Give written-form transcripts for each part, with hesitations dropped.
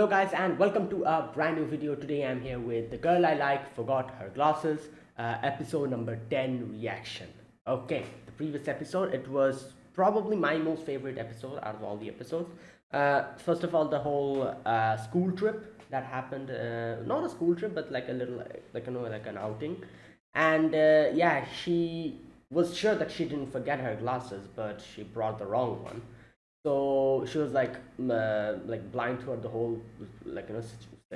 Hello guys and welcome to a brand new video. Today I'm here with The Girl I Like Forgot Her Glasses, episode number 10 reaction. Okay, the previous episode, it was probably my most favorite episode out of all the episodes. First of all, the whole school trip that happened, not a school trip but like a little, like an outing. And yeah, she was sure that she didn't forget her glasses, but she brought the wrong one. So she was like blind throughout the whole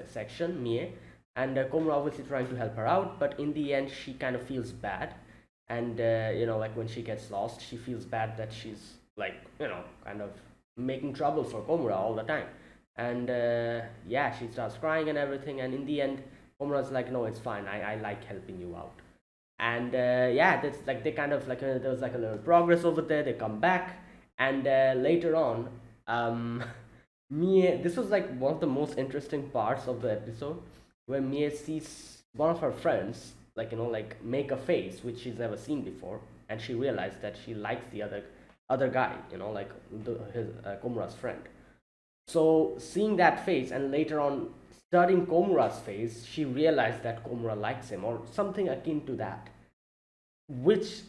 section, Mie, and Komura obviously trying to help her out, but in the end she kind of feels bad, and like when she gets lost, she feels bad that she's like kind of making trouble for Komura all the time, and yeah, she starts crying and everything, and in the end, Komura's like, no, it's fine, I like helping you out, and yeah, that's like they kind of there was like a little progress over there. They come back, and later on, Mie, this was like one of the most interesting parts of the episode, where Mie sees one of her friends like make a face which she's never seen before, and she realized that she likes the other guy, like his Komura's friend. So seeing that face, and later on studying Komura's face, she realized that Komura likes him or something akin to that, which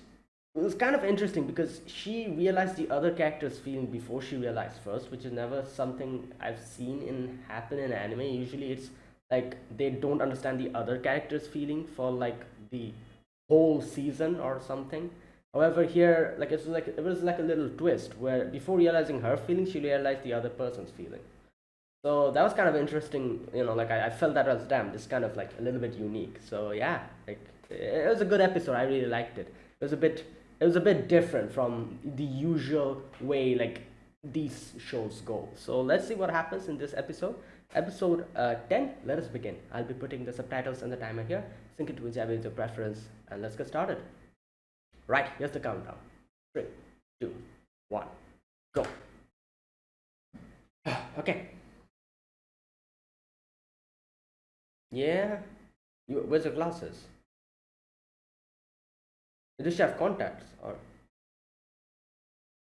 was kind of interesting because she realized the other character's feeling before she realized first, which is never something I've seen in happen in anime. Usually it's like they don't understand the other character's feeling for like the whole season or something. However, here it was like a little twist where before realizing her feeling, she realized the other person's feeling. So that was kind of interesting, like I felt that was, damn, this kind of like a little bit unique. So yeah, like it was a good episode. I really liked it. It was a bit different from the usual way like these shows go. So let's see what happens in this episode. Episode 10, let us begin. I'll be putting the subtitles and the timer here. Sync it to whichever is your preference, and let's get started. Right, here's the countdown. 3, 2, 1, go. Okay. Yeah. Where's your glasses? Does she have contacts or?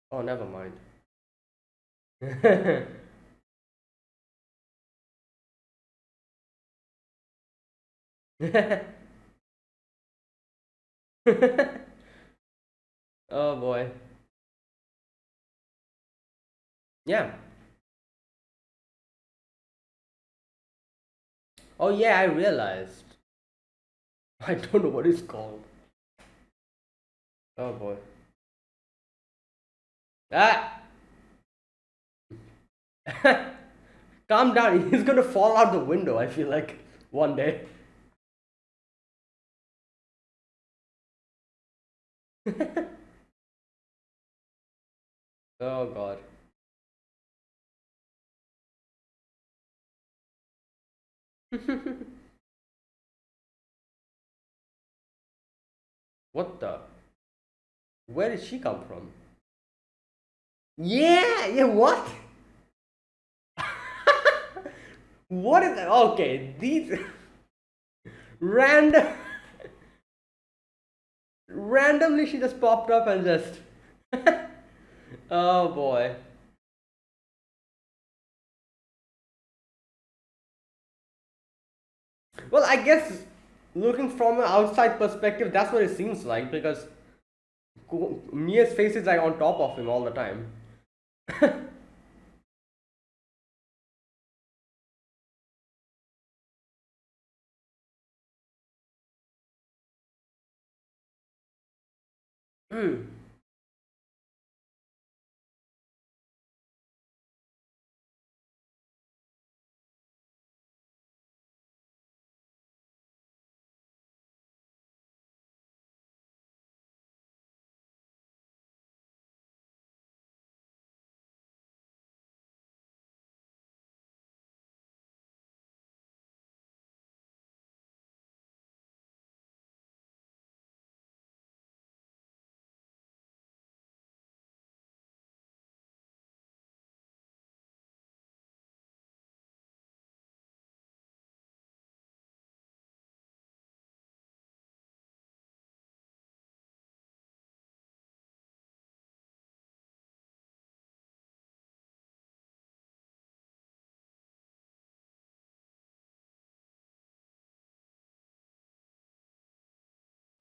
Oh, never mind. Oh boy. Yeah. Oh yeah, I realized. I don't know what it's called. Oh boy. Ah! Calm down. He's gonna fall out the window, I feel like, one day. Oh god. What the? Where did she come from? Yeah, yeah, what? What is that? Okay, these random randomly she just popped up and just oh boy. Well, I guess looking from an outside perspective, that's what it seems like because Mia's face is like on top of him all the time. Hmm.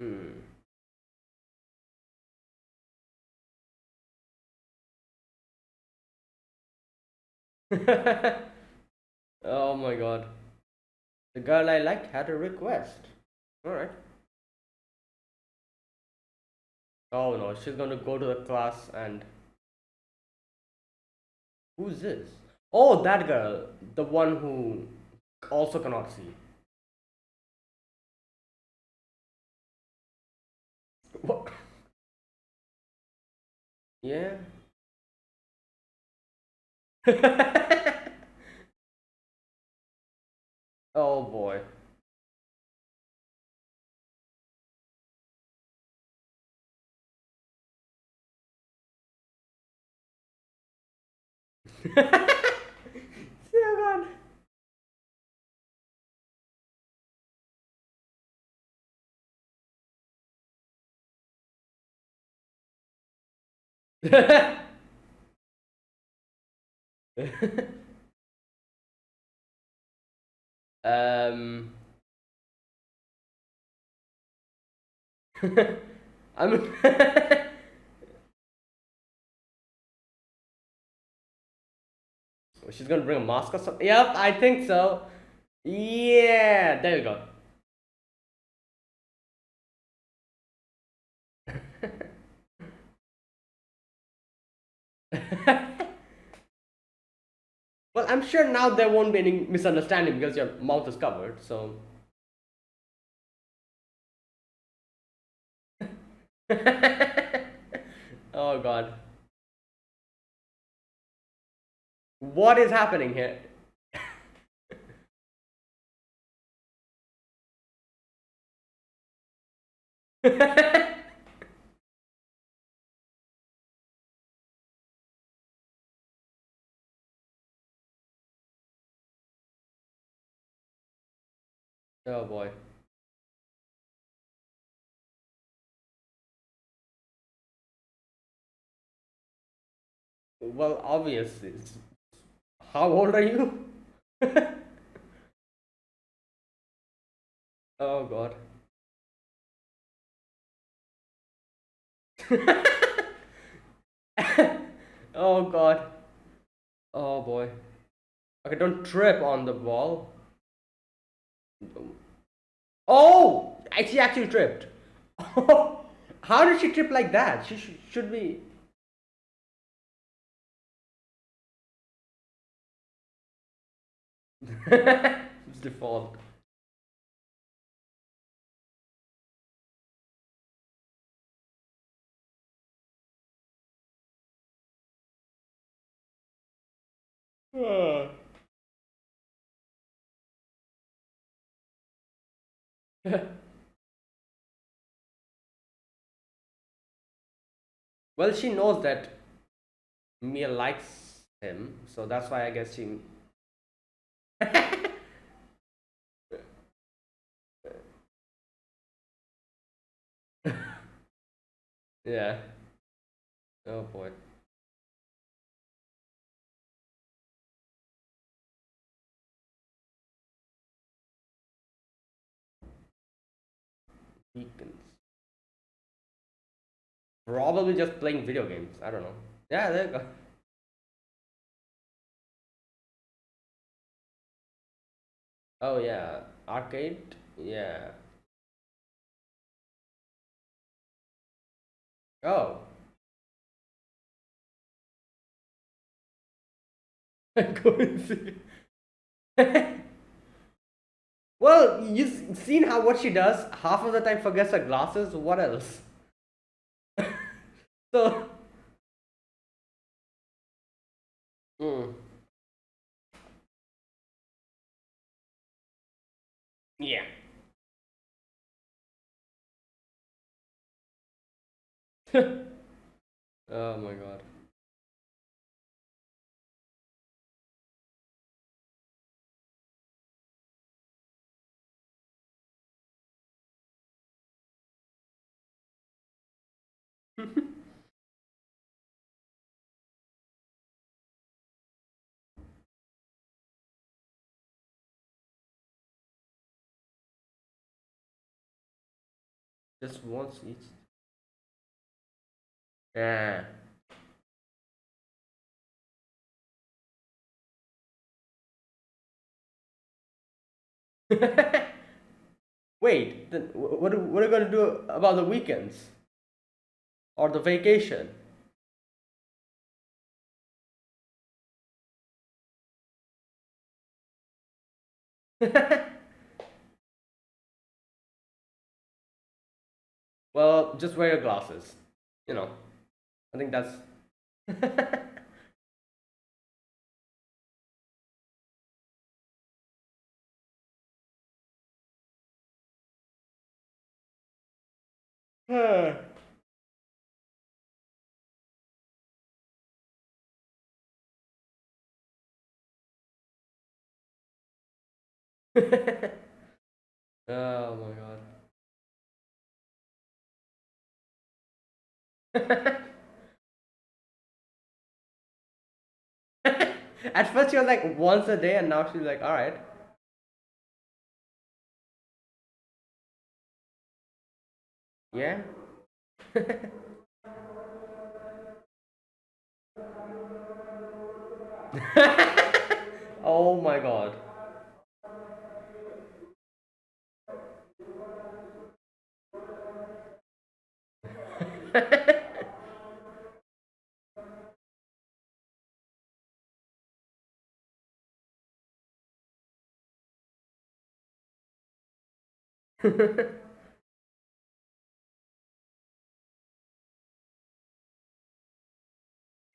Hmm. Oh my god. The girl I like had a request. Alright. Oh no, she's gonna go to the class and. Who's this? Oh, that girl. The one who also cannot see. What? Yeah. Oh boy. Oh god. um. I'm. She's gonna bring a mask or something. Yep, I think so. Yeah, there you go. Well, I'm sure now there won't be any misunderstanding because your mouth is covered. So. Oh god. What is happening here? Oh boy. Well, obviously. How old are you? Oh god. Oh god. Oh boy. Okay, don't trip on the ball. Oh! She actually tripped. How did she trip like that? She should be. It's default. Well, she knows that Mia likes him, so that's why I guess she. Yeah. Oh boy. Beacons. Probably just playing video games. I don't know. Yeah, there you go. Oh yeah, arcade. Yeah. Oh. Coincidence. Well, you've seen how what she does. Half of the time forgets her glasses. What else? So. Mm, yeah. Oh my god. Just once each. Yeah. Wait, then what are you gonna do about the weekends or the vacation? Well, just wear your glasses. You know, I think that's. Oh my god. At first she was like once a day, and now she's like, all right, yeah. Oh my god.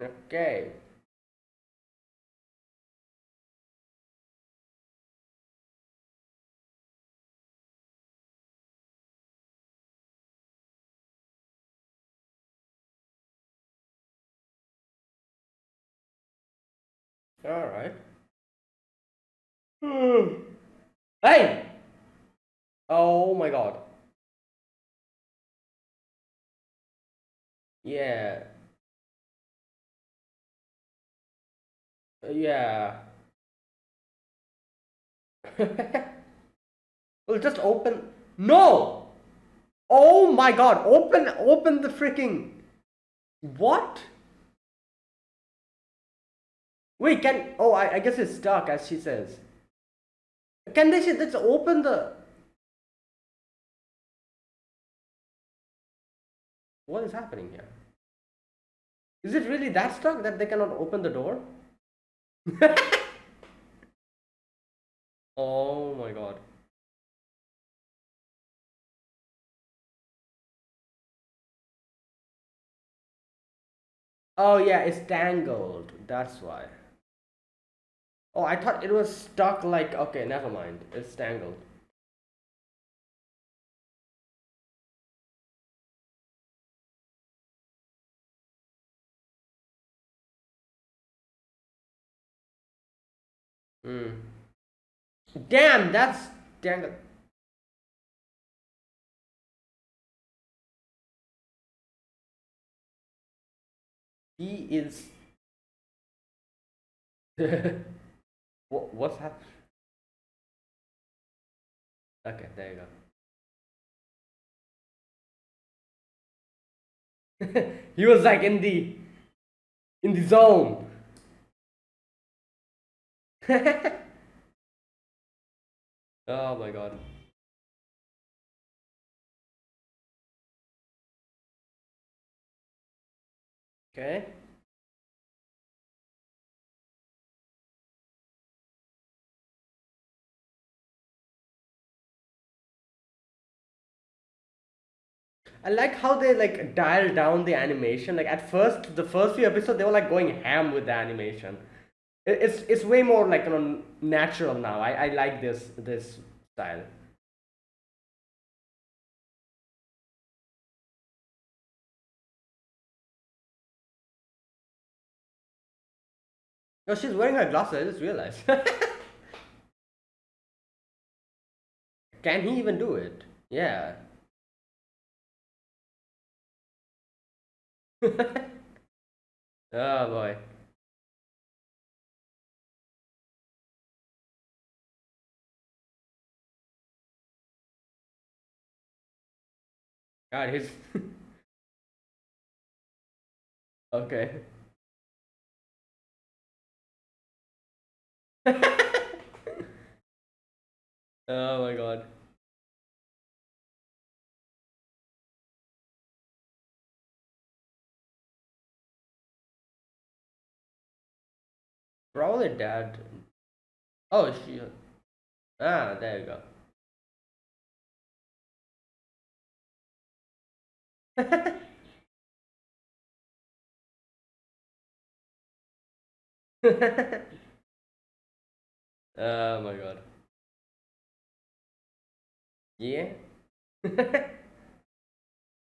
Okay. All right. Hey! Oh my god. Yeah. Yeah. Well, just open. No! Oh my god. Open the freaking. What? Wait, can. Oh, I guess it's stuck, as she says. Can they just open the. What is happening here? Is it really that stuck that they cannot open the door? Oh my god. Oh yeah, it's tangled. That's why. Oh, I thought it was stuck like. Okay, never mind. It's tangled. Hmm. Damn, that's tangled. He is. What's happening? Okay, there you go. He was like in the zone. Oh my god. Okay. I like how they like dial down the animation. Like at first, the first few episodes, they were like going ham with the animation. It's way more like natural now. I like this style. No, she's wearing her glasses. I just realized. Can he even do it? Yeah. Oh boy. God, he's okay. Oh my god. Probably dad. Oh, she. Ah, there you go. Oh my god. Yeah.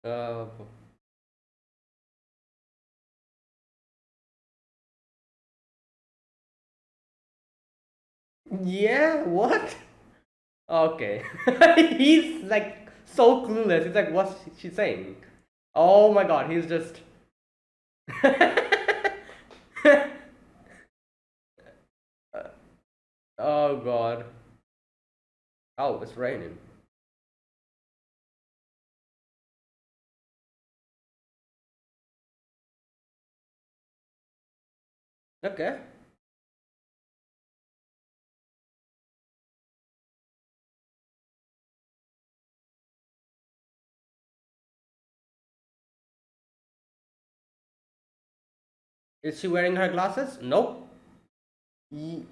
uh, yeah. What? Okay. He's like so clueless. He's like, what's she saying? Oh my god. He's just. Oh god. Oh, it's raining. Okay. Is she wearing her glasses? Nope.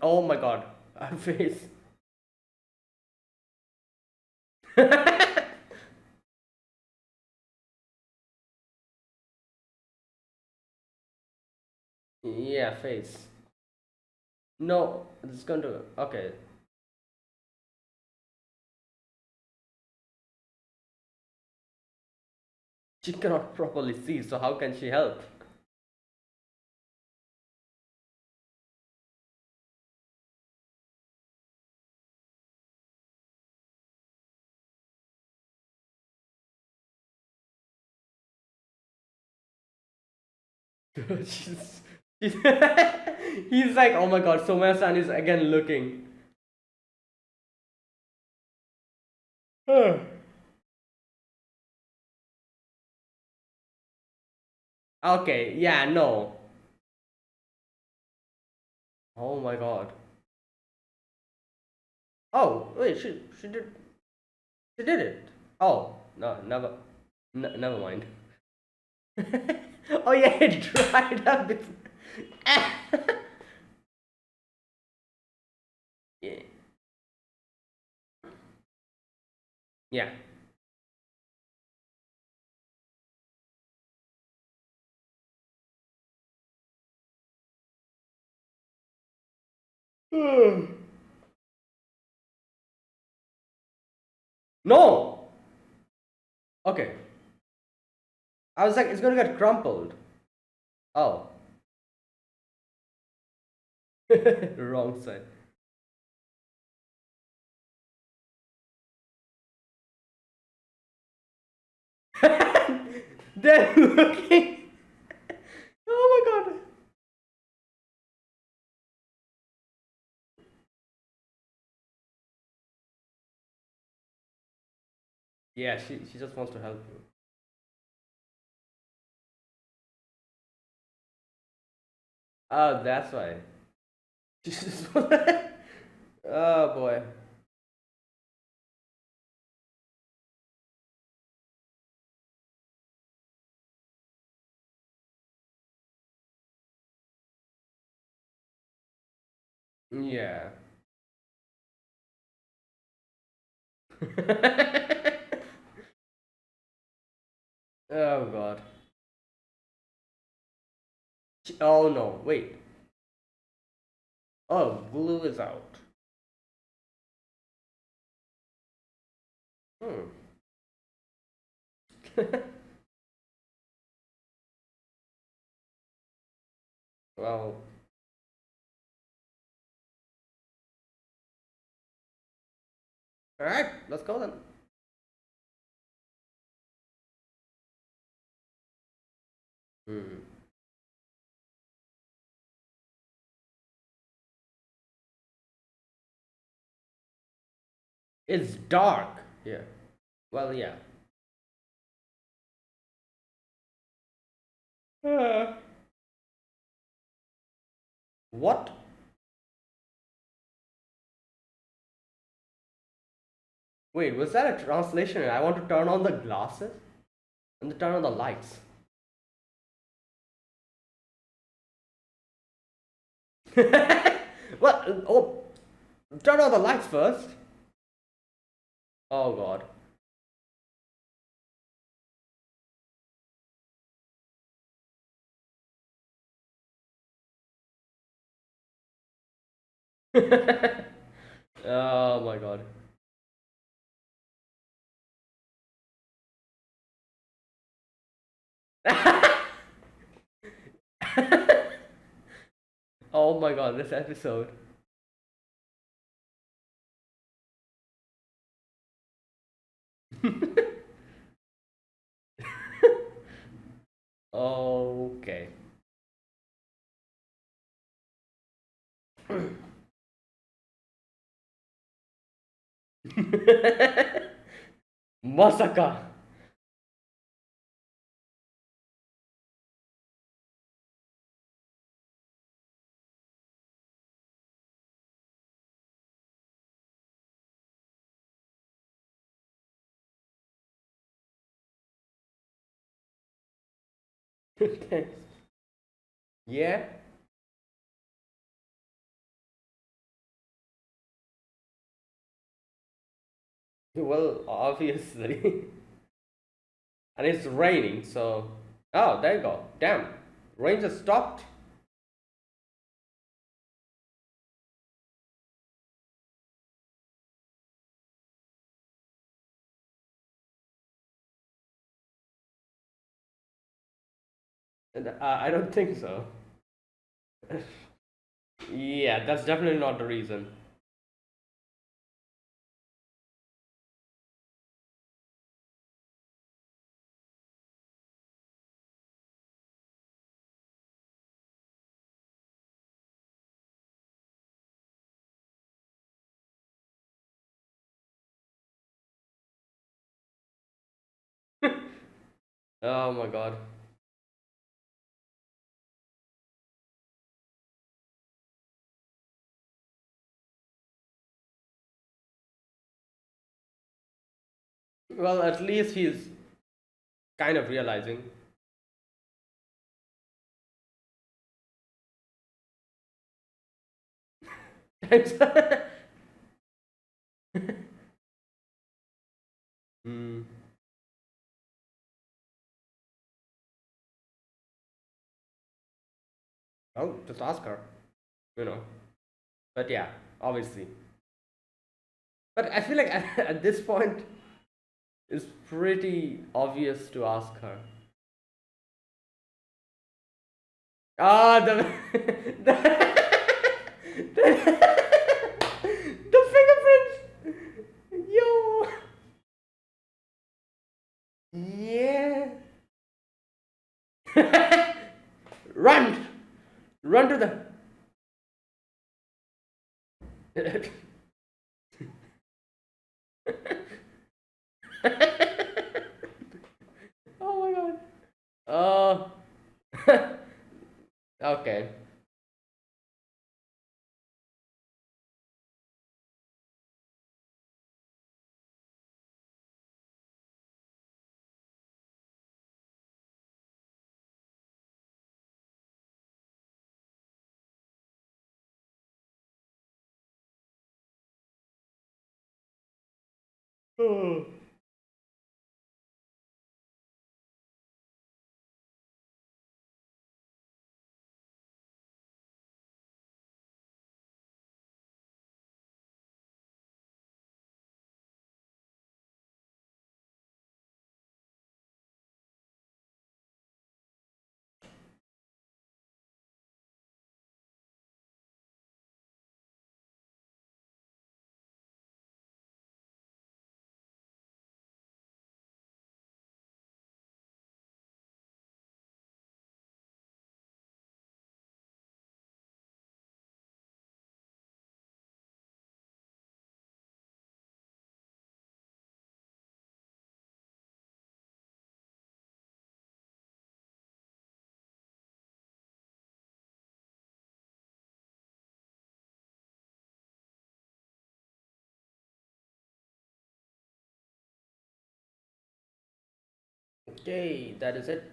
Oh my god. Her face. Yeah, face. No, it's going to. Okay. She cannot properly see, so how can she help? she's, she's he's like, oh my god, Somaya-san is again looking. Okay, yeah, no. Oh my god. Oh, wait, she did it. Oh, no, never, never mind. Oh yeah, it dried up. Yeah. Yeah. No. Okay. I was like, it's gonna get crumpled. Oh. Wrong side. They're looking. Oh my god. Yeah, she just wants to help you. Oh, that's why. She just oh boy. Yeah. Oh god. Oh no, wait. Oh, glue is out. Hmm. Well, alright, let's go then. Hmm. It's dark. Yeah. Well, yeah. Uh, what? Wait, was that a translation? I want to turn on the glasses and turn on the lights. What? Oh, turn on the lights first. Oh god. Oh my god. Oh my god, this episode. Okay. Masaka. Yeah. Well, obviously. And it's raining, so. Oh, there you go. Damn. Rain just stopped. And, I don't think so. Yeah, that's definitely not the reason. Oh my god. Well, at least he's kind of realizing. Hmm. Well, just ask her, you know. But yeah, obviously. But I feel like at this point, it's pretty obvious to ask her. Ah, the fingerprints. Yo. Yeah. Run, run to the. Oh my god. Okay. Okay, that is it.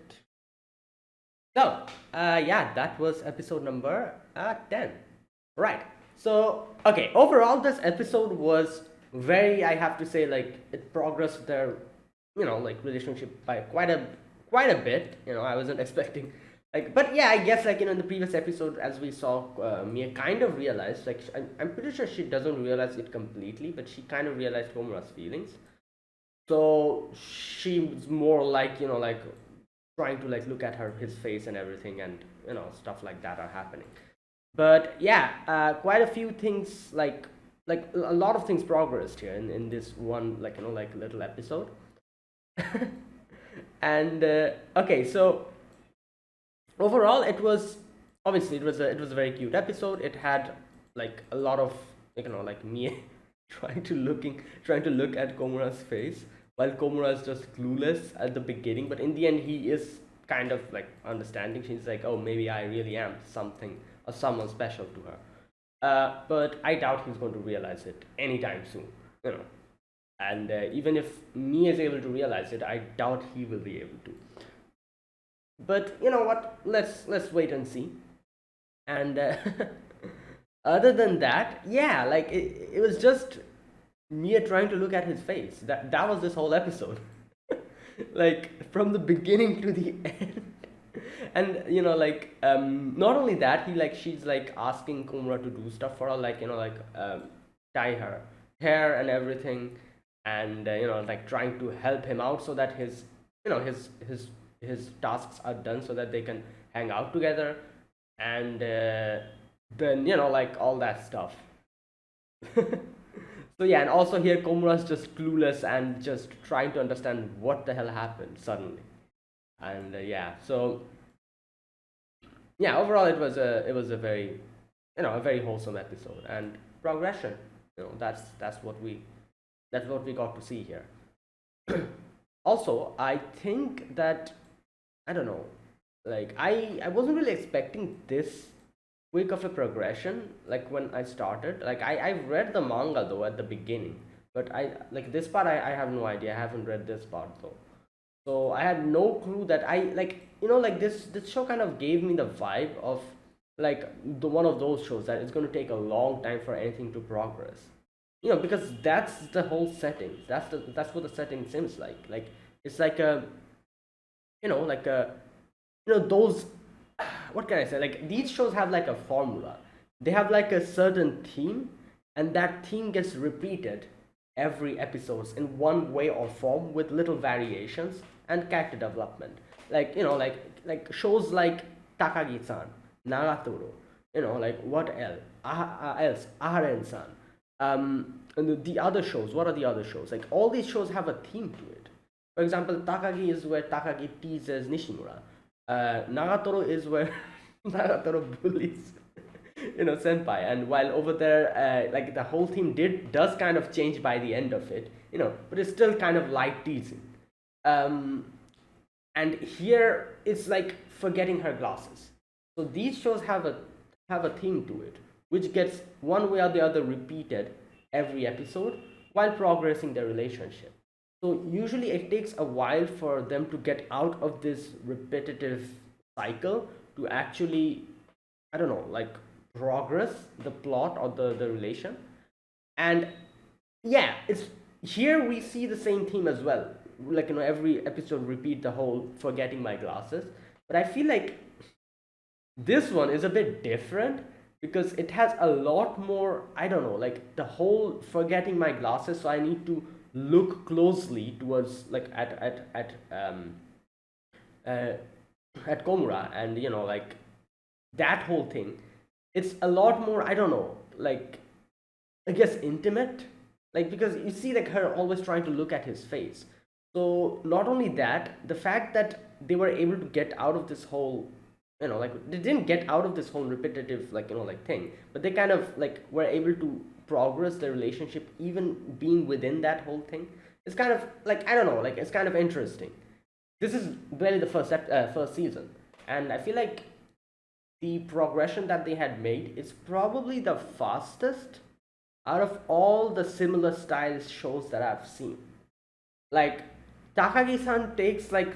So, yeah, that was episode number 10. Right. So, okay, overall, this episode was very, I have to say, like, it progressed their, like, relationship by quite a bit. I wasn't expecting, like, but yeah, I guess, like, in the previous episode, as we saw, Mia kind of realized, like, I'm pretty sure she doesn't realize it completely, but she kind of realized Homura's feelings. So she was more like, like trying to like look at his face and everything, and stuff like that are happening. But yeah, quite a few things, like a lot of things progressed here in this one, like like little episode. And okay, so overall it was, obviously it was a very cute episode. It had like a lot of, like me trying to look at Komura's face, while Komura is just clueless at the beginning, but in the end he is kind of like understanding. She's like, oh, maybe I really am something or someone special to her. But I doubt he's going to realize it anytime soon, you know. And even if me is able to realize it, I doubt he will be able to. But you know what? Let's wait and see. And other than that, yeah, like it was just Mia trying to look at his face. That was this whole episode. Like from the beginning to the end. And like not only that, she's like asking Kumra to do stuff for her, like like tie her hair and everything, and like trying to help him out so that his you know his tasks are done so that they can hang out together. And then like all that stuff. So yeah, and also here Komura's just clueless and just trying to understand what the hell happened suddenly. And yeah, so yeah, overall it was a very a very wholesome episode and progression. That's what we got to see here. Also, I think that, I don't know, like I wasn't really expecting this quick of a progression. Like when I started, like I read the manga though at the beginning, but I like this part, I have no idea. I haven't read this part though. So I had no clue that I like like this show kind of gave me the vibe of like the one of those shows that it's going to take a long time for anything to progress. Because that's the whole setting. That's what the setting seems like. Like it's like a like a those, what can I say, like these shows have like a formula. They have like a certain theme, and that theme gets repeated every episodes in one way or form with little variations and character development. Like like shows like Takagi-san, Nagatoro, like what else, Aharen-san, and the other shows. What are the other shows? Like all these shows have a theme to it. For example, Takagi is where Takagi teases Nishimura. Nagatoro is where Nagatoro bullies senpai. And while over there, like the whole theme does kind of change by the end of it, but it's still kind of light teasing. um and here it's like forgetting her glasses. So these shows have a theme to it, which gets one way or the other repeated every episode while progressing their relationship. So usually it takes a while for them to get out of this repetitive cycle to actually, I don't know, like progress the plot or the relation. And yeah, it's here we see the same theme as well. Like every episode repeat the whole forgetting my glasses. But I feel like this one is a bit different because it has a lot more, I don't know, like the whole forgetting my glasses, so I need to look closely towards like uh, at Komura, and like that whole thing. It's a lot more, I don't know, like I guess intimate, like because you see like her always trying to look at his face. So not only that, the fact that they were able to get out of this whole, like they didn't get out of this whole repetitive, like like thing, but they kind of like were able to progress their relationship even being within that whole thing. It's kind of like, I don't know, like it's kind of interesting. This is barely the first season, and I feel like the progression that they had made is probably the fastest out of all the similar style shows that I've seen. Like Takagi-san takes like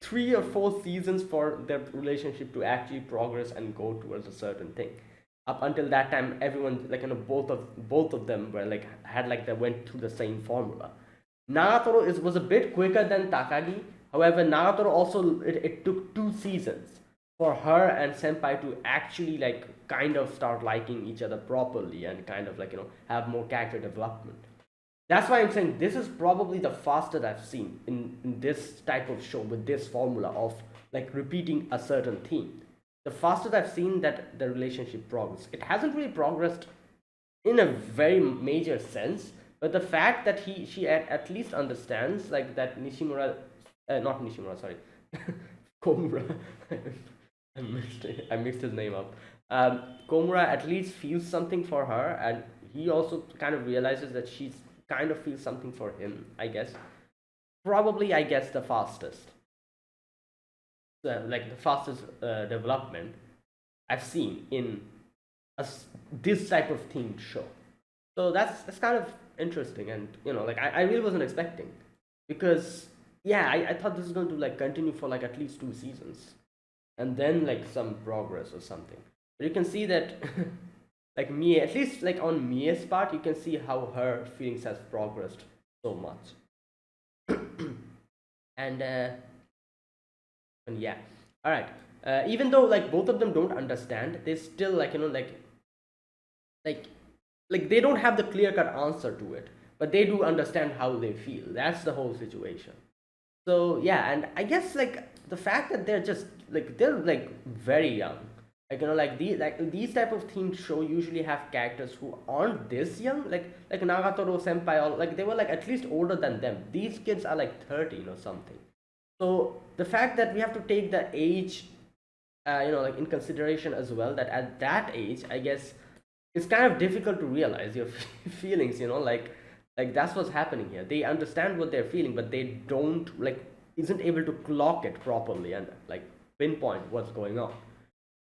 3 or 4 seasons for their relationship to actually progress and go towards a certain thing. Up until that time, everyone, like, both of them were like had like they went through the same formula. Nagatoro was a bit quicker than Takagi. However, Nagatoro also, it took 2 seasons for her and Senpai to actually like kind of start liking each other properly and kind of like have more character development. That's why I'm saying this is probably the fastest I've seen in this type of show with this formula of like repeating a certain theme. The fastest I've seen that the relationship progress. It hasn't really progressed in a very major sense, but the fact that she at least understands like that Nishimura, not Nishimura, sorry, Komura. I mixed his name up. Komura at least feels something for her, and he also kind of realizes that she's kind of feels something for him, I guess. Probably, I guess, the fastest. Like the fastest development I've seen in this type of themed show. So that's kind of interesting, and like I really wasn't expecting, because yeah, I thought this was going to like continue for like at least 2 seasons, and then like some progress or something. But you can see that like Mie, at least like on Mie's part, you can see how her feelings has progressed so much. and uh, and yeah, all right. Even though like both of them don't understand, they still like like like they don't have the clear cut answer to it, but they do understand how they feel. That's the whole situation. So yeah, and I guess like the fact that they're like very young, like these type of themed show usually have characters who aren't this young, like Nagatoro senpai, or like they were like at least older than them. These kids are like 13 or something. So the fact that we have to take the age, like in consideration as well, that at that age, I guess it's kind of difficult to realize your feelings, like that's what's happening here. They understand what they're feeling, but they don't like isn't able to clock it properly and like pinpoint what's going on.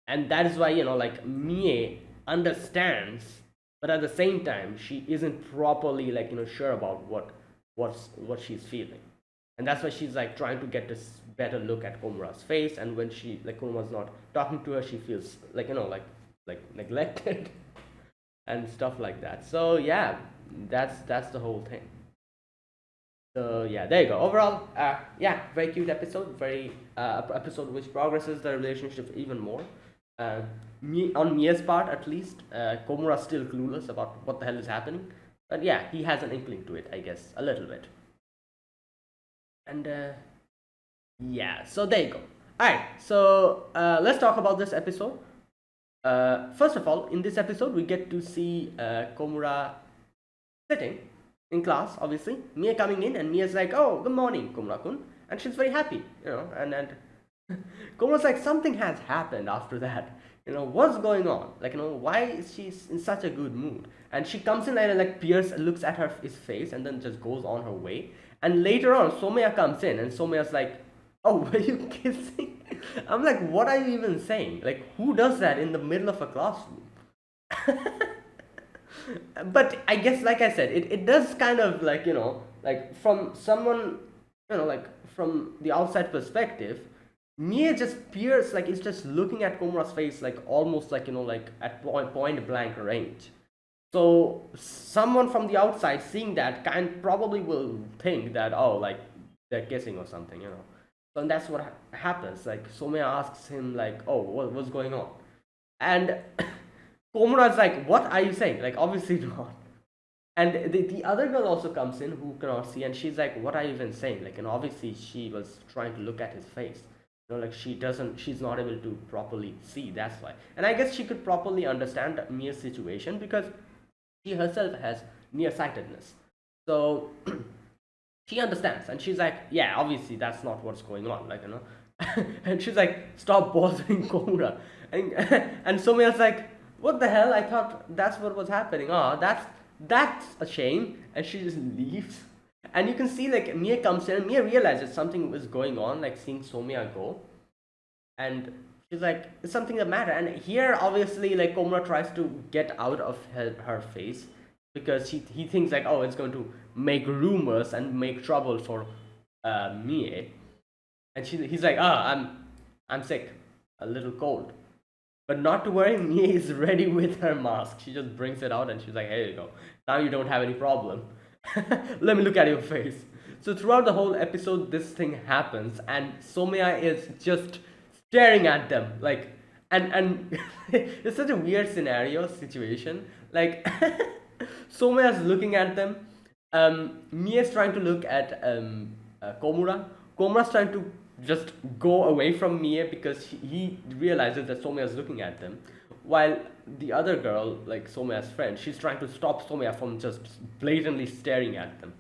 And that is why like Mie understands, but at the same time she isn't properly like sure about what she's feeling. And that's why she's like trying to get this better look at Komura's face, and when she like Komura's not talking to her, she feels like like neglected and stuff like that. So yeah, that's the whole thing. So yeah, there you go. Overall, yeah, very cute episode. Very episode which progresses the relationship even more. Uh, on Mia's part, at least, Komura's still clueless about what the hell is happening. But yeah, he has an inkling to it, I guess, a little bit. And yeah, so there you go. All right, so let's talk about this episode. First of all, in this episode, we get to see Komura sitting in class, obviously. Mia coming in, and Mia's like, "Oh, good morning, Komura-kun," and she's very happy, and Komura's like, something has happened after that. What's going on? Like, why is she in such a good mood? And she comes in and like Pierce looks at his face and then just goes on her way. And later on, Somaya comes in, and Somaya's like, "Oh, were you kissing?" I'm like, what are you even saying? Like, who does that in the middle of a classroom? But I guess, like I said, it does kind of like, like from someone, like from the outside perspective, Mia just peers, like, is just looking at Komura's face, like, almost like, like at point blank range. So someone from the outside seeing that kind probably will think that, oh, like they're kissing or something. So and that's what happens. Like Somaya asks him like, oh, what's going on? And Komura's like, what are you saying? Like obviously not. And the other girl also comes in who cannot see, and she's like, what are you even saying? Like, and obviously she was trying to look at his face. Like she's not able to properly see, that's why. And I guess she could properly understand Mia's situation because she herself has nearsightedness. So she understands, and she's like, yeah, obviously that's not what's going on, like, and she's like, stop bothering Komura. And and Somaya's like, what the hell? I thought that's what was happening. Oh, that's a shame. And she just leaves. And you can see like Mia comes in, and Mia realizes something was going on, like seeing Somaya go. And she's like, it's something that matter. And here obviously like Komura tries to get out of her face. because he thinks like, oh, it's going to make rumors and make trouble for Mie. And he's like, ah, I'm sick, a little cold. But not to worry, Mie is ready with her mask. She just brings it out and she's like, here you go. Now you don't have any problem. Let me look at your face. So throughout the whole episode, this thing happens, and Somaya is just staring at them, like, and it's such a weird scenario situation. Like, Somaya's looking at them. Mia's trying to look at Komura. Komura's trying to just go away from Mia because he realizes that Somaya is looking at them, while the other girl, like Somaya's friend, she's trying to stop Somaya from just blatantly staring at them.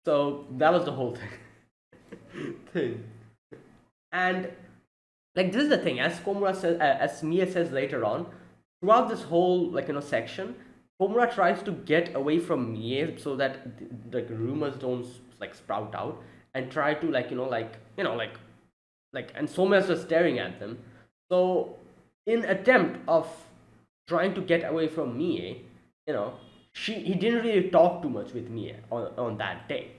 So that was the whole thing. And like, this is the thing, as Komura says, as Mia says later on, throughout this whole, like, Section, Komura tries to get away from Mie so that the rumors don't like sprout out, and try to, like, and Somaya's just staring at them. So in attempt of trying to get away from Mie, he didn't really talk too much with Mie on that day.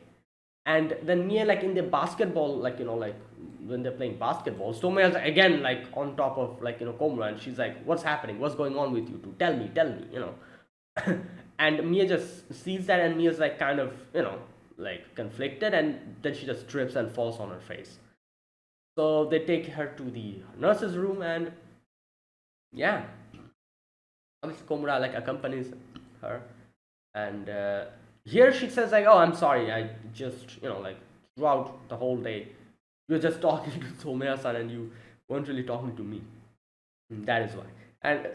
And then Mie, like, in the basketball, like, when they're playing basketball, Somaya's again, like, on top of, like, Komura, and she's like, what's happening, what's going on with you two, tell me, and Mia just sees that, and Mia's like, kind of, like, conflicted, and then she just trips and falls on her face. So they take her to the nurse's room, and yeah, obviously Komura, like, accompanies her, and here she says, like, oh, I'm sorry, I just, like, throughout the whole day you're just talking to Somaya-san and you weren't really talking to me. That is why. And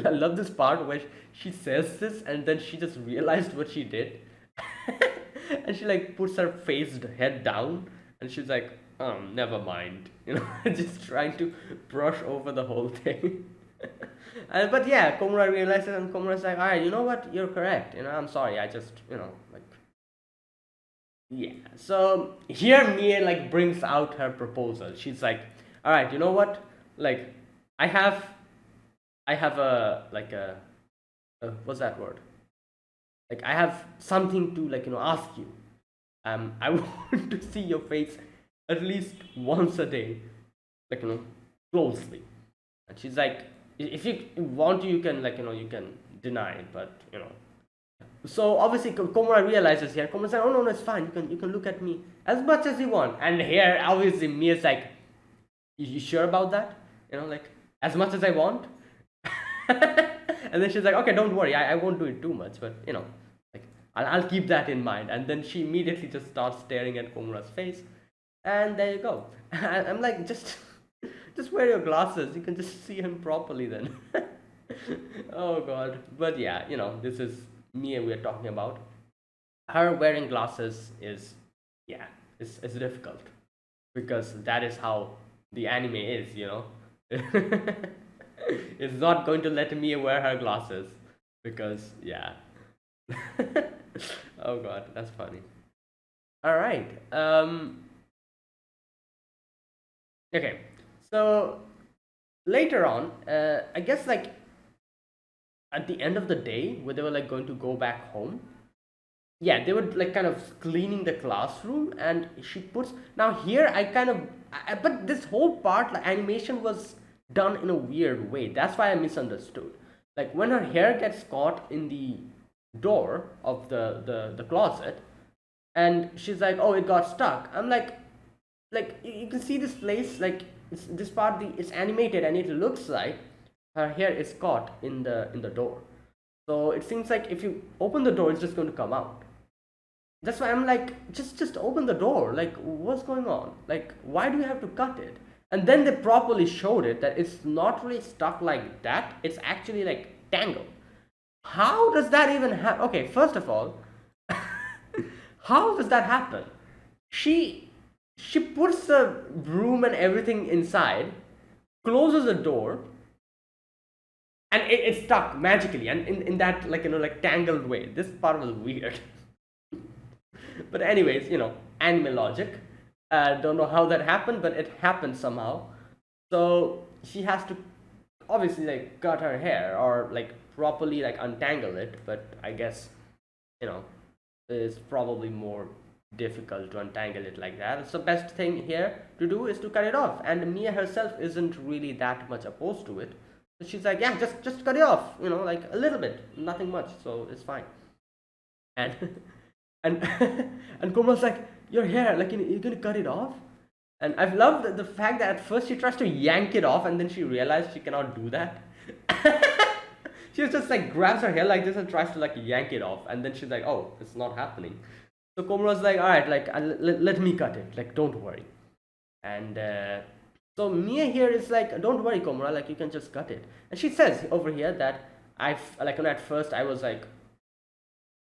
I love this part where she says this and then she just realized what she did. And she, like, puts her head down, and she's like, never mind, just trying to brush over the whole thing. But yeah, Komura realizes, and Komura's like, alright, you know what, you're correct, I'm sorry, I just, like, yeah. So here Mie, like, brings out her proposal. She's like, alright, you know what, like, I have a, like, what's that word, like, I have something to, like, ask you. I want to see your face at least once a day, like, closely. And she's like, if you want to, you can, like, you can deny it, but so obviously Komura realizes here. Komura's like, oh, no, it's fine, you can look at me as much as you want. And here obviously Mia's like, you sure about that, like, as much as I want? And then she's like, okay, don't worry, I won't do it too much, but like, I'll keep that in mind. And then she immediately just starts staring at Komura's face, and there you go. I'm like, just wear your glasses, you can just see him properly then. Oh god. But yeah, this is Mia we're talking about. Her wearing glasses is, yeah, it's difficult, because that is how the anime is. It's not going to let Mia wear her glasses, because, yeah. Oh god, that's funny. All right. Okay. So later on, I guess, like, at the end of the day, where they were, like, going to go back home, yeah, they were, like, kind of cleaning the classroom, and she puts, now here but this whole part, like, animation was done in a weird way. That's why I misunderstood. Like, when her hair gets caught in the door of the closet, and she's like, oh, it got stuck. I'm like, you can see this place, like, this part, it's animated, and it looks like her hair is caught in the door. So it seems like if you open the door, it's just going to come out. That's why I'm like, just open the door. Like, what's going on? Like, why do you have to cut it? And then they properly showed it that it's not really stuck like that. It's actually, like, tangled. How does that even happen? Okay, first of all, how does that happen? She puts the broom and everything inside, closes the door, and it's stuck magically, and in that, like, like, tangled way. This part was weird. But anyways, anime logic. Don't know how that happened, but it happened somehow. So she has to obviously, like, cut her hair, or, like, properly, like, untangle it. But I guess you know, is probably more difficult to untangle it like that. So best thing here to do is to cut it off. And Mia herself isn't really that much opposed to it. So she's like, yeah, just cut it off, like a little bit, nothing much, so it's fine. And and and Komal's like, your hair, like you're gonna cut it off? And I've loved the fact that at first she tries to yank it off and then she realized she cannot do that. She just like grabs her hair like this and tries to like yank it off, and then she's like, oh, it's not happening. So Komura's like, all right, like let me cut it, like don't worry. And so Mia here is like, don't worry, Komura, like you can just cut it. And she says over here that I've like at first I was like,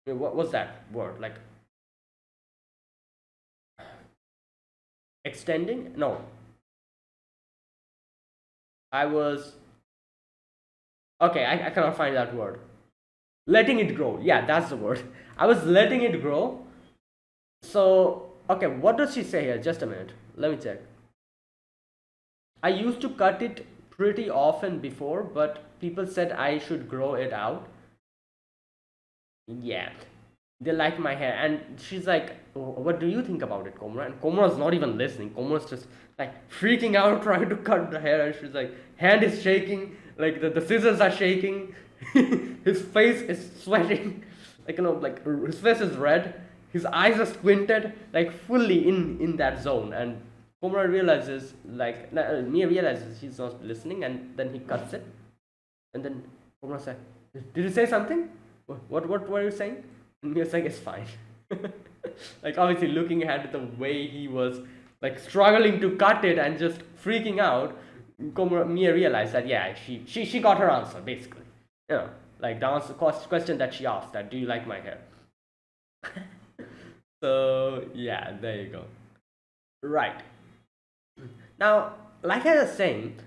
what was that word, like extending? No, I was okay. I cannot find that word. Letting it grow. Yeah, that's the word. I was letting it grow. So okay, what does she say here? Just a minute. Let me check. I used to cut it pretty often before, but people said I should grow it out. Yeah, they like my hair. And she's like, what do you think about it, Komura? And Komura's not even listening. Komura's just like freaking out trying to cut the hair. And she's like, hand is shaking, like the scissors are shaking. His face is sweating, like like his face is red, his eyes are squinted, like fully in that zone. And Komura realizes, like Mia realizes he's not listening, and then he cuts it. And then Komura's like, did you say something? What were you saying? And Mia's like, it's fine. Like obviously looking at the way he was like struggling to cut it and just freaking out, Mia realized that yeah, she got her answer basically. Like the answer question that she asked, that do you like my hair? So yeah, there you go. Right. Now, like I was saying,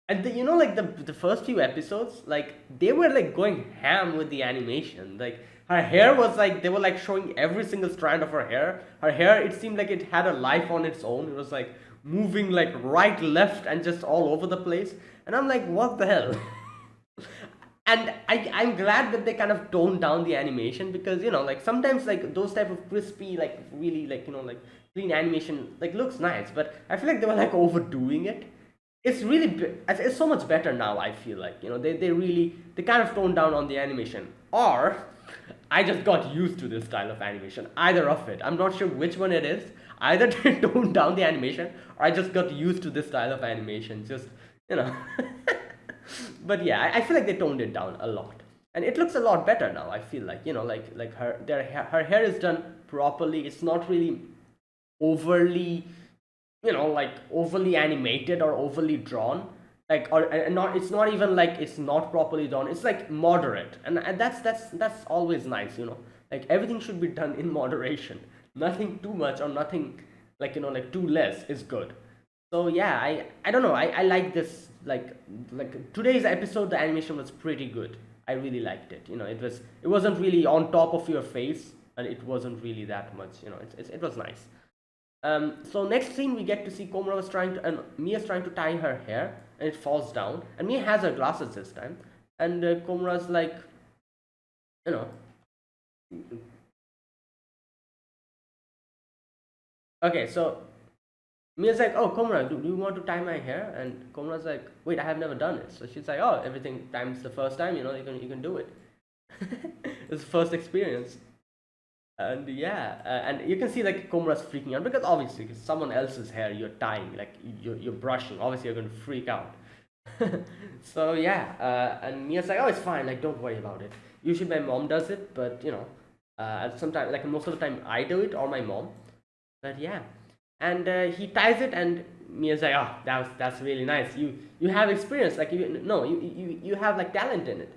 and like the first few episodes, like they were like going ham with the animation. Like her hair was like, they were like showing every single strand of her hair. Her hair, it seemed like it had a life on its own. It was like moving like right, left, and just all over the place. And I'm like, what the hell? And I'm glad that they kind of toned down the animation, because like sometimes like those type of crispy, like really like like clean animation like looks nice, but I feel like they were like overdoing it. It's really it's so much better now, I feel like. They really, they kind of toned down on the animation, or I just got used to this style of animation. Either of it, I'm not sure which one it is. Either they toned down the animation, or I just got used to this style of animation, just but yeah, I feel like they toned it down a lot, and it looks a lot better now, I feel like. Like her hair is done properly. It's not really overly, like overly animated or overly drawn, like, or and not, it's not even like it's not properly done. It's like moderate, and that's always nice. Like everything should be done in moderation. Nothing too much or nothing like like too less is good. So yeah, I don't know, I like this, like today's episode, the animation was pretty good. I really liked it. It wasn't really on top of your face, and it wasn't really that much. It was nice. So next scene, we get to see Komura was trying to, and Mia's trying to tie her hair, and it falls down. And Mia has her glasses this time, and Komura's like, you know, okay. So Mia's like, oh, Komura, do you want to tie my hair? And Komura's like, wait, I have never done it. So she's like, oh, everything time's the first time. You can do it. It's the first experience. And yeah, and you can see like Komura's freaking out, because obviously it's someone else's hair you're tying, like you're brushing. Obviously you're going to freak out. So yeah, and Mia's like, oh, it's fine, like don't worry about it. Usually my mom does it, but sometimes, like most of the time, I do it or my mom. But yeah, and he ties it, and Mia's like, oh, that's really nice. You have experience, like you have like talent in it.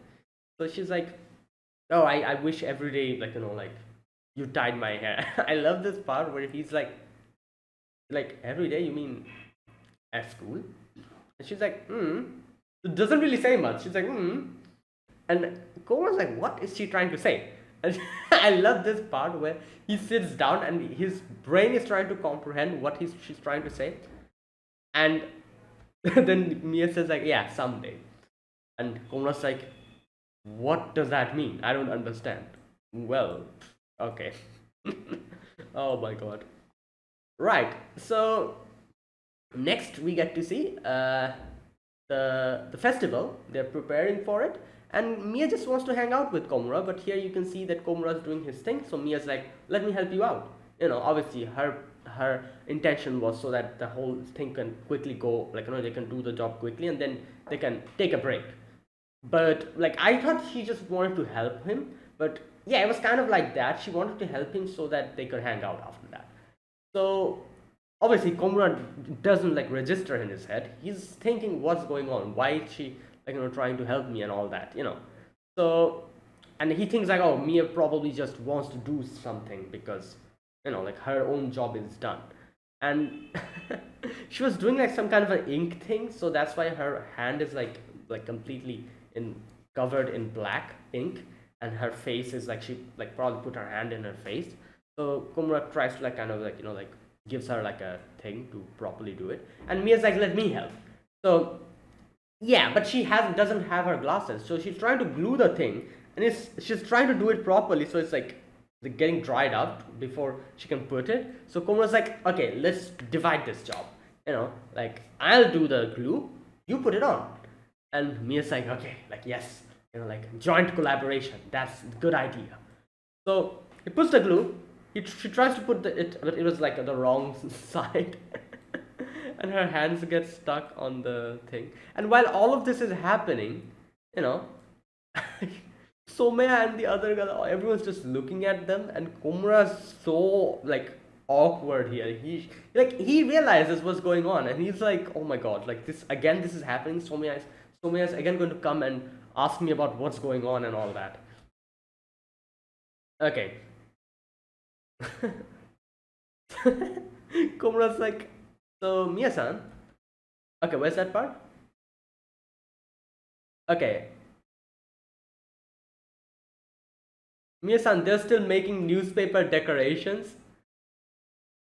So she's like, oh, I wish every day, like like you tied my hair. I love this part where he's like every day, you mean at school? And she's like, it doesn't really say much. She's like, and Cora's like, what is she trying to say? And I love this part where he sits down and his brain is trying to comprehend what she's trying to say. And then Mia says like, yeah, someday. And Cora's like, what does that mean? I don't understand. Well, okay. Oh my god. Right. So next we get to see the festival. They're preparing for it, and Mia just wants to hang out with Komura. But here you can see that Komura's doing his thing. So Mia's like, "Let me help you out." Obviously her intention was so that the whole thing can quickly go, like they can do the job quickly, and then they can take a break. But like I thought she just wanted to help him, but yeah, it was kind of like that. She wanted to help him so that they could hang out after that. So obviously Komura doesn't like register in his head. He's thinking what's going on, why is she like trying to help me and all that. So and he thinks like, oh, Mia probably just wants to do something because like her own job is done. And she was doing like some kind of an ink thing, so that's why her hand is like completely in covered in black ink, and her face is like she like probably put her hand in her face. So Komura tries to like kind of like like gives her like a thing to properly do it, and Mia's like, let me help. So yeah, but she has doesn't have her glasses, so she's trying to glue the thing, and she's trying to do it properly, so it's like getting dried up before she can put it. So Komura's like, okay, let's divide this job. Like I'll do the glue, you put it on. And Mia's like, okay, like yes, like joint collaboration. That's a good idea. So he puts the glue. She tries to put it, but it was like the wrong side. And her hands get stuck on the thing. And while all of this is happening, you know, Somaya and the other girl, everyone's just looking at them, and Komura's so like awkward here. He realizes what's going on, and he's like, oh my god, like this again, this is happening. Somaya's again going to come and ask me about what's going on and all that. Okay. Komura's like, so Mia-san. Okay, where's that part? Okay, Mia-san, they're still making newspaper decorations.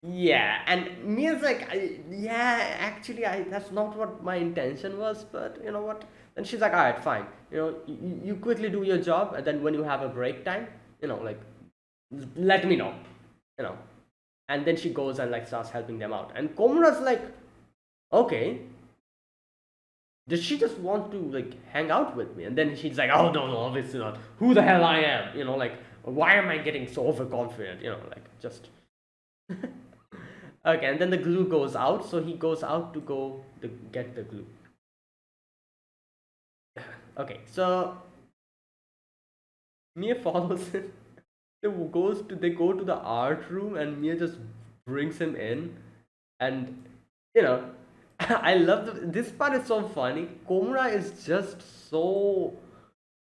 Yeah, and Mia's like, yeah, actually, that's not what my intention was, but you know what? Then she's like, all right, fine. You quickly do your job, and then when you have a break time, like, let me know, you know. And then she goes and like starts helping them out. And Komura's like, okay, does she just want to like hang out with me? And then she's like, oh no, no, obviously not. Who the hell I am? Like, why am I getting so overconfident? Like just okay. And then the glue goes out, so he goes out to go to get the glue. Okay, so Mia follows him. They go to the art room, and Mia just brings him in, and you know, I love this part is so funny. Komura is just so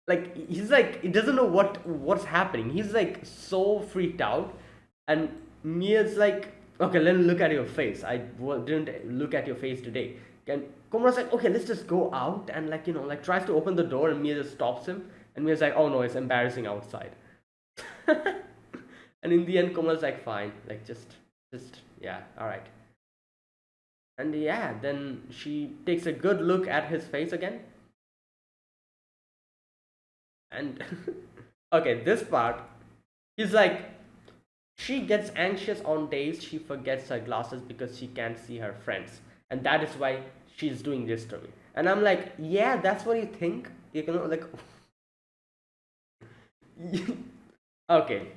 like he's like he doesn't know what's happening. He's like so freaked out, and Mia's like, okay, let me look at your face. I didn't look at your face today. And Komura's like, okay, let's just go out, and like like tries to open the door, and Mia just stops him, and Mia's like, oh no, it's embarrassing outside. And in the end, Komura's like, fine, like just yeah, all right. And yeah, then she takes a good look at his face again, and okay, this part, he's like, she gets anxious on days she forgets her glasses because she can't see her friends, and that is why she's doing this to me. And I'm like, yeah, that's what you think, like okay.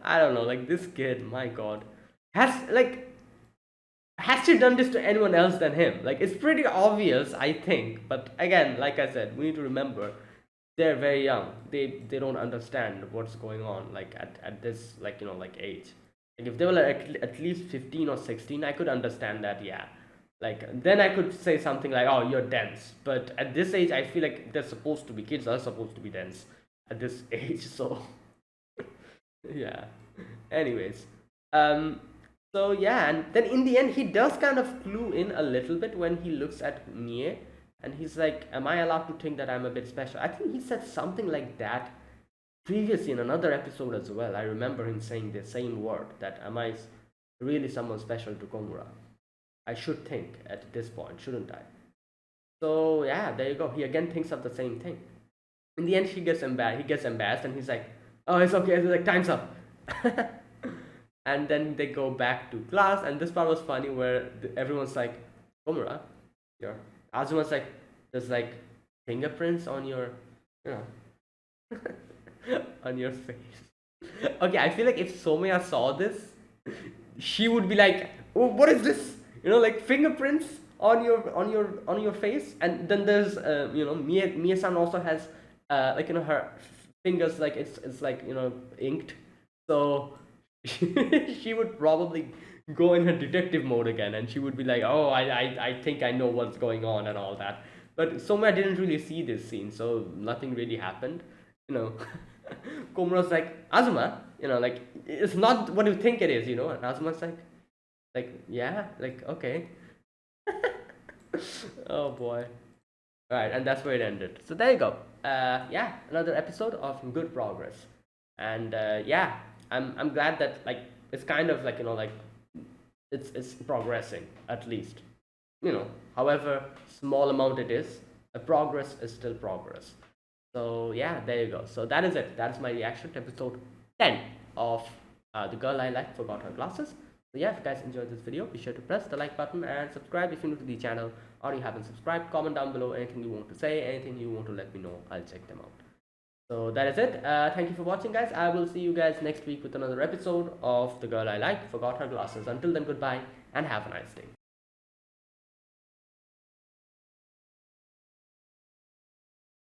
I don't know, like this kid, my god, has she done this to anyone else than him? Like it's pretty obvious, I think. But again, like I said, we need to remember they're very young. They don't understand what's going on. Like at this like age. Like if they were like at least 15 or 16, I could understand that. Yeah. Like then I could say something like, "Oh, you're dense." But at this age, I feel like they're supposed to be kids are supposed to be dense at this age. So yeah. Anyways, um, so yeah, and then in the end, he does kind of clue in a little bit when he looks at Mie, and he's like, "Am I allowed to think that I'm a bit special?" I think he said something like that previously in another episode as well. I remember him saying the same word that, "Am I really someone special to Komura?" I should think at this point, shouldn't I? So yeah, there you go. He again thinks of the same thing. In the end, she gets embarrassed. He gets embarrassed, and he's like, "Oh, it's okay." He's like, "Time's up." And then they go back to class, and this part was funny where everyone's like, "Komura, your Azuma's like, there's like fingerprints on your, you know, on your face." Okay, I feel like if Somaya saw this, she would be like, "Oh, what is this? Like fingerprints on your face." And then there's Mia-san also has like her fingers, like it's like inked. So she would probably go in her detective mode again, and she would be like, "Oh, I think I know what's going on," and all that. But Somaya didn't really see this scene, so nothing really happened. you know Komura's like, "Azuma, like it's not what you think it is," and Azuma's like, "Yeah, like, okay." Oh boy. All right, and that's where it ended. So there you go. Yeah, another episode of good progress. And yeah, I'm glad that, like, it's kind of like, like it's progressing, at least. However small amount it is, a progress is still progress. So yeah, there you go. So that is it. That's my reaction to episode 10 of The Girl I Like Forgot Her Glasses. So yeah, if you guys enjoyed this video, be sure to press the like button and subscribe if you're new to the channel or you haven't subscribed. Comment down below anything you want to say, anything you want to let me know. I'll check them out. So that is it. Thank you for watching, guys. I will see you guys next week with another episode of The Girl I Like Forgot Her Glasses. Until then, goodbye and have a nice day.